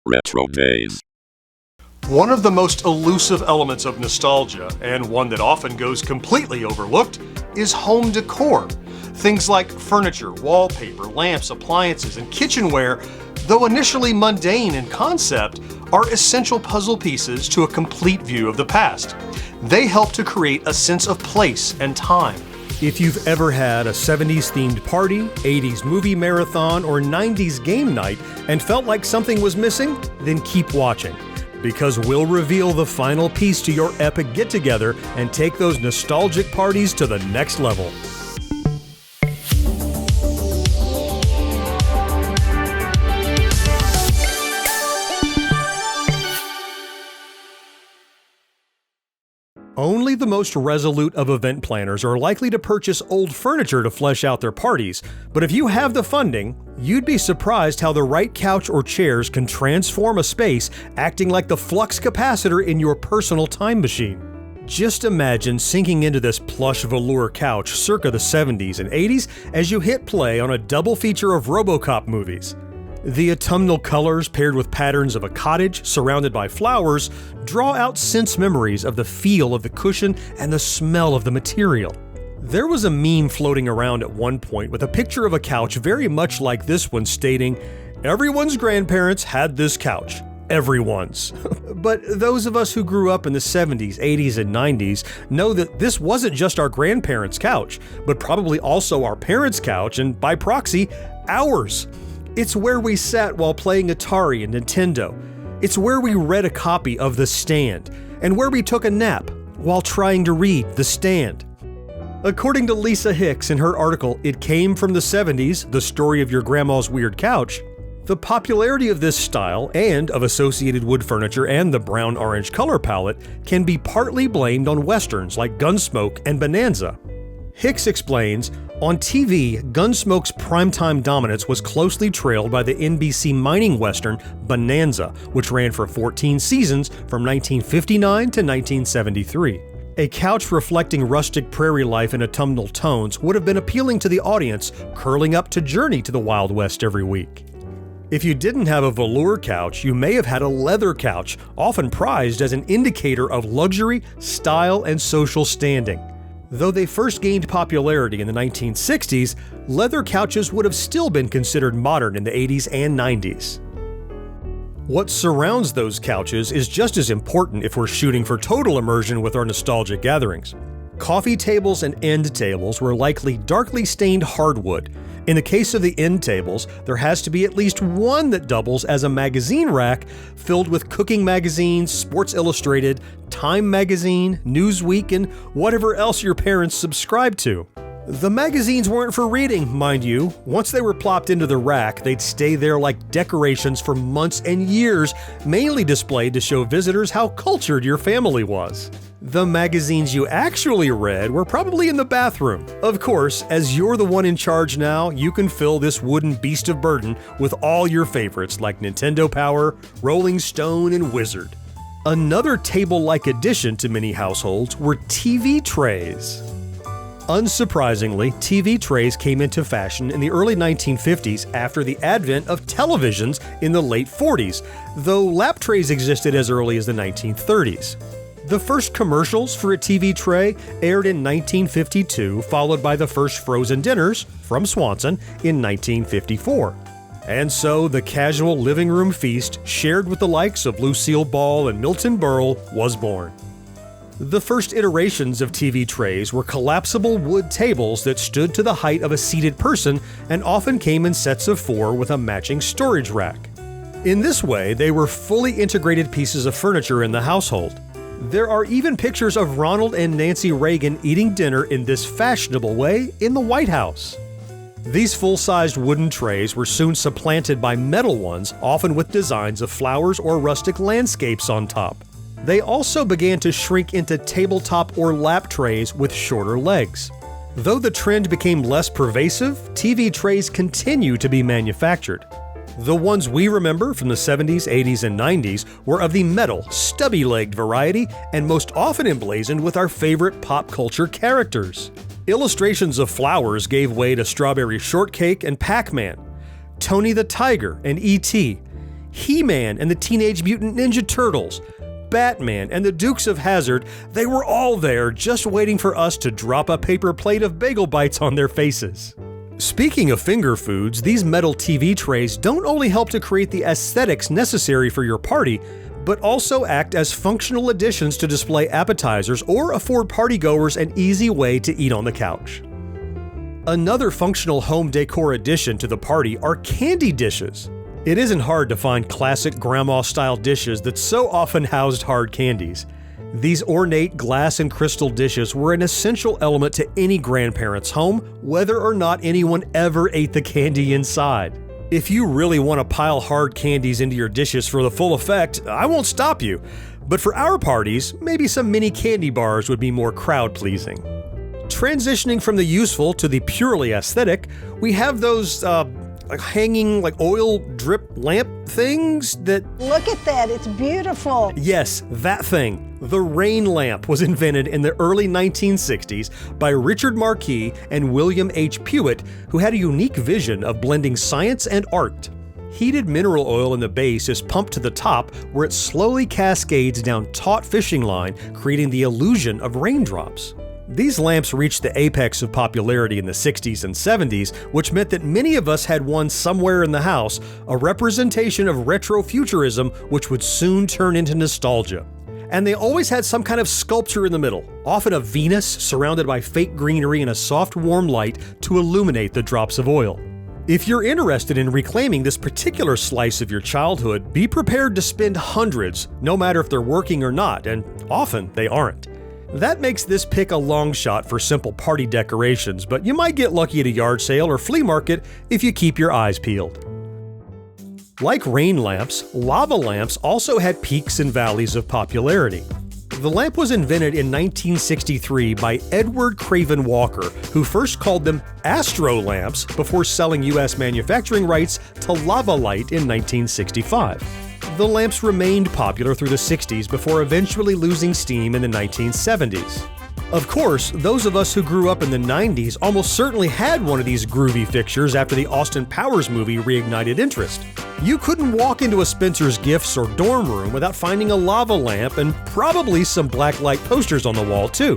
RetroDaze. One of the most elusive elements of nostalgia, and one that often goes completely overlooked, is home decor. Things like furniture, wallpaper, lamps, appliances, and kitchenware, though initially mundane in concept, are essential puzzle pieces to a complete view of the past. They help to create a sense of place and time. If you've ever had a 70s themed party, 80s movie marathon, or 90s game night and felt like something was missing, then keep watching, because we'll reveal the final piece to your epic get-together and take those nostalgic parties to the next level. Only the most resolute of event planners are likely to purchase old furniture to flesh out their parties, but if you have the funding, you'd be surprised how the right couch or chairs can transform a space, acting like the flux capacitor in your personal time machine. Just imagine sinking into this plush velour couch circa the 70s and 80s as you hit play on a double feature of RoboCop movies. The autumnal colors paired with patterns of a cottage surrounded by flowers draw out sense memories of the feel of the cushion and the smell of the material. There was a meme floating around at one point with a picture of a couch very much like this one stating, "Everyone's grandparents had this couch. Everyone's." But those of us who grew up in the 70s, 80s, and 90s know that this wasn't just our grandparents' couch, but probably also our parents' couch and, by proxy, ours. It's where we sat while playing Atari and Nintendo. It's where we read a copy of The Stand, and where we took a nap while trying to read The Stand. According to Lisa Hicks in her article, It Came from the 70s, The Story of Your Grandma's Weird Couch, the popularity of this style, and of associated wood furniture and the brown-orange color palette, can be partly blamed on westerns like Gunsmoke and Bonanza. Hicks explains, on TV, Gunsmoke's primetime dominance was closely trailed by the NBC mining western Bonanza, which ran for 14 seasons from 1959 to 1973. A couch reflecting rustic prairie life in autumnal tones would have been appealing to the audience, curling up to journey to the Wild West every week. If you didn't have a velour couch, you may have had a leather couch, often prized as an indicator of luxury, style, and social standing. Though they first gained popularity in the 1960s, leather couches would have still been considered modern in the 80s and 90s. What surrounds those couches is just as important if we're shooting for total immersion with our nostalgic gatherings. Coffee tables and end tables were likely darkly stained hardwood. In the case of the end tables, there has to be at least one that doubles as a magazine rack filled with cooking magazines, Sports Illustrated, Time Magazine, Newsweek, and whatever else your parents subscribed to. The magazines weren't for reading, mind you. Once they were plopped into the rack, they'd stay there like decorations for months and years, mainly displayed to show visitors how cultured your family was. The magazines you actually read were probably in the bathroom. Of course, as you're the one in charge now, you can fill this wooden beast of burden with all your favorites like Nintendo Power, Rolling Stone, and Wizard. Another table-like addition to many households were TV trays. Unsurprisingly, TV trays came into fashion in the early 1950s after the advent of televisions in the late 40s, though lap trays existed as early as the 1930s. The first commercials for a TV tray aired in 1952, followed by the first frozen dinners from Swanson in 1954. And so the casual living room feast, shared with the likes of Lucille Ball and Milton Berle, was born. The first iterations of TV trays were collapsible wood tables that stood to the height of a seated person and often came in sets of 4 with a matching storage rack. In this way, they were fully integrated pieces of furniture in the household. There are even pictures of Ronald and Nancy Reagan eating dinner in this fashionable way in the White House. These full-sized wooden trays were soon supplanted by metal ones, often with designs of flowers or rustic landscapes on top. They also began to shrink into tabletop or lap trays with shorter legs. Though the trend became less pervasive, TV trays continue to be manufactured. The ones we remember from the 70s, 80s, and 90s were of the metal, stubby-legged variety and most often emblazoned with our favorite pop culture characters. Illustrations of flowers gave way to Strawberry Shortcake and Pac-Man, Tony the Tiger and E.T., He-Man and the Teenage Mutant Ninja Turtles, Batman and the Dukes of Hazzard, they were all there just waiting for us to drop a paper plate of bagel bites on their faces. Speaking of finger foods, these metal TV trays don't only help to create the aesthetics necessary for your party, but also act as functional additions to display appetizers or afford partygoers an easy way to eat on the couch. Another functional home decor addition to the party are candy dishes. It isn't hard to find classic grandma-style dishes that so often housed hard candies. These ornate glass and crystal dishes were an essential element to any grandparent's home, whether or not anyone ever ate the candy inside. If you really want to pile hard candies into your dishes for the full effect, I won't stop you. But for our parties, maybe some mini candy bars would be more crowd-pleasing. Transitioning from the useful to the purely aesthetic, we have those hanging oil drip lamp things that... Look at that, it's beautiful. Yes, that thing. The rain lamp was invented in the early 1960s by Richard Marquis and William H. Pewitt, who had a unique vision of blending science and art. Heated mineral oil in the base is pumped to the top, where it slowly cascades down taut fishing line, creating the illusion of raindrops. These lamps reached the apex of popularity in the 60s and 70s, which meant that many of us had one somewhere in the house, a representation of retrofuturism which would soon turn into nostalgia. And they always had some kind of sculpture in the middle, often a Venus surrounded by fake greenery and a soft warm light to illuminate the drops of oil. If you're interested in reclaiming this particular slice of your childhood, be prepared to spend hundreds, no matter if they're working or not, and often they aren't. That makes this pick a long shot for simple party decorations, but you might get lucky at a yard sale or flea market if you keep your eyes peeled. Like rain lamps, lava lamps also had peaks and valleys of popularity. The lamp was invented in 1963 by Edward Craven Walker, who first called them Astro lamps before selling U.S. manufacturing rights to Lava Light in 1965. The lamps remained popular through the 60s before eventually losing steam in the 1970s. Of course, those of us who grew up in the 90s almost certainly had one of these groovy fixtures after the Austin Powers movie reignited interest. You couldn't walk into a Spencer's Gifts or dorm room without finding a lava lamp and probably some blacklight posters on the wall too.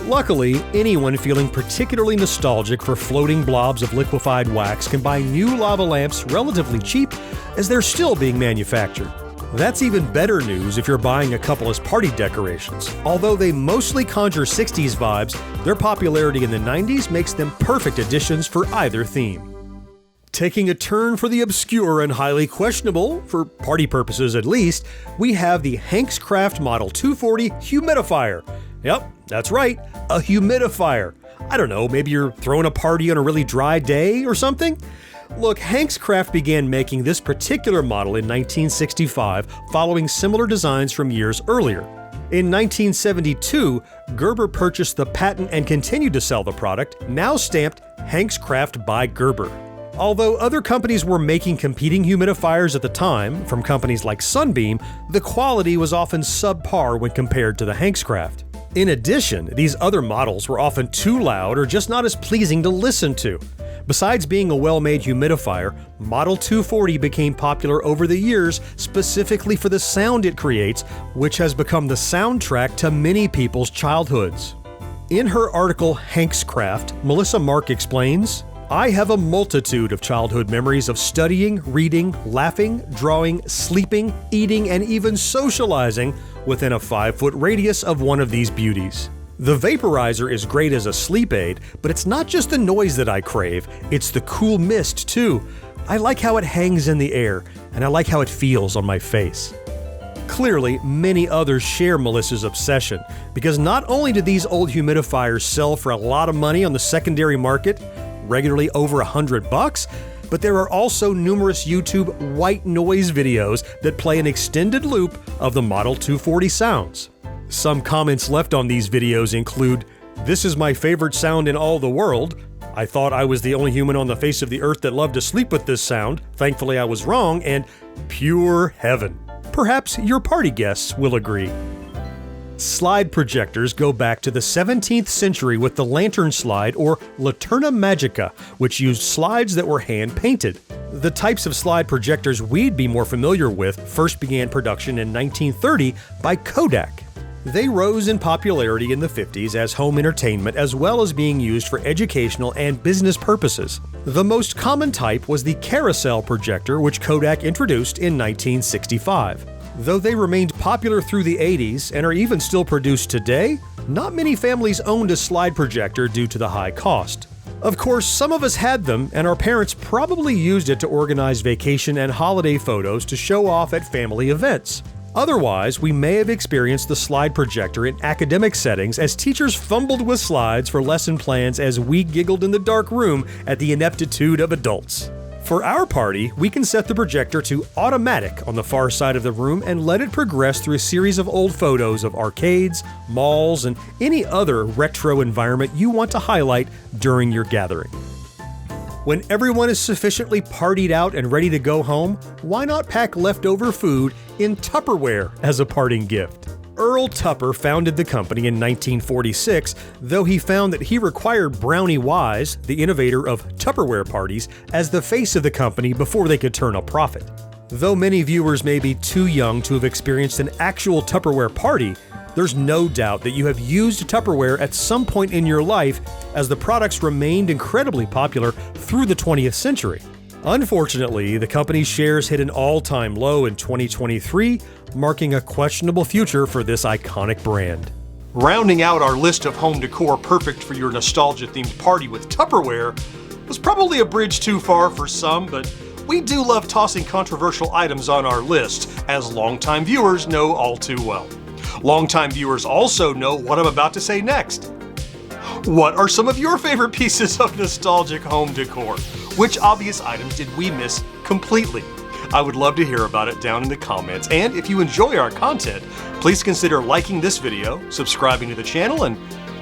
Luckily, anyone feeling particularly nostalgic for floating blobs of liquefied wax can buy new lava lamps relatively cheap, as they're still being manufactured. That's even better news if you're buying a couple as party decorations. Although they mostly conjure 60s vibes, their popularity in the 90s makes them perfect additions for either theme. Taking a turn for the obscure and highly questionable, for party purposes at least, we have the Hanks Craft Model 240 Humidifier. Yep, that's right, a humidifier. I don't know, maybe you're throwing a party on a really dry day or something? Look, Hanks Craft began making this particular model in 1965, following similar designs from years earlier. In 1972, Gerber purchased the patent and continued to sell the product, now stamped Hanks Craft by Gerber. Although other companies were making competing humidifiers at the time, from companies like Sunbeam, the quality was often subpar when compared to the Hanks Craft. In addition, these other models were often too loud or just not as pleasing to listen to. Besides being a well-made humidifier, Model 240 became popular over the years specifically for the sound it creates, which has become the soundtrack to many people's childhoods. In her article Hanks Craft, Melissa Mark explains, "I have a multitude of childhood memories of studying, reading, laughing, drawing, sleeping, eating, and even socializing within a 5-foot radius of one of these beauties. The vaporizer is great as a sleep aid, but it's not just the noise that I crave, it's the cool mist too. I like how it hangs in the air, and I like how it feels on my face." Clearly, many others share Melissa's obsession, because not only do these old humidifiers sell for a lot of money on the secondary market, regularly over $100, but there are also numerous YouTube white noise videos that play an extended loop of the Model 240 sounds. Some comments left on these videos include, "This is my favorite sound in all the world. I thought I was the only human on the face of the earth that loved to sleep with this sound. Thankfully I was wrong," and "Pure heaven." Perhaps your party guests will agree. Slide projectors go back to the 17th century with the lantern slide or Laterna Magica, which used slides that were hand-painted. The types of slide projectors we'd be more familiar with first began production in 1930 by Kodak. They rose in popularity in the 50s as home entertainment as well as being used for educational and business purposes. The most common type was the carousel projector, which Kodak introduced in 1965. Though they remained popular through the 80s and are even still produced today, not many families owned a slide projector due to the high cost. Of course, some of us had them, and our parents probably used it to organize vacation and holiday photos to show off at family events. Otherwise, we may have experienced the slide projector in academic settings as teachers fumbled with slides for lesson plans as we giggled in the dark room at the ineptitude of adults. For our party, we can set the projector to automatic on the far side of the room and let it progress through a series of old photos of arcades, malls, and any other retro environment you want to highlight during your gathering. When everyone is sufficiently partied out and ready to go home, why not pack leftover food in Tupperware as a parting gift? Earl Tupper founded the company in 1946, though he found that he required Brownie Wise, the innovator of Tupperware parties, as the face of the company before they could turn a profit. Though many viewers may be too young to have experienced an actual Tupperware party, there's no doubt that you have used Tupperware at some point in your life, as the products remained incredibly popular through the 20th century. Unfortunately, the company's shares hit an all-time low in 2023, marking a questionable future for this iconic brand. Rounding out our list of home decor perfect for your nostalgia-themed party with Tupperware was probably a bridge too far for some, but we do love tossing controversial items on our list, as longtime viewers know all too well. Longtime viewers also know what I'm about to say next. What are some of your favorite pieces of nostalgic home decor? Which obvious items did we miss completely? I would love to hear about it down in the comments, and if you enjoy our content, please consider liking this video, subscribing to the channel, and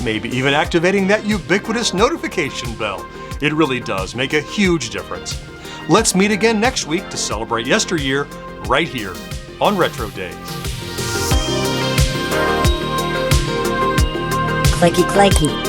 maybe even activating that ubiquitous notification bell. It really does make a huge difference. Let's meet again next week to celebrate yesteryear right here on RetroDaze. Clicky clicky.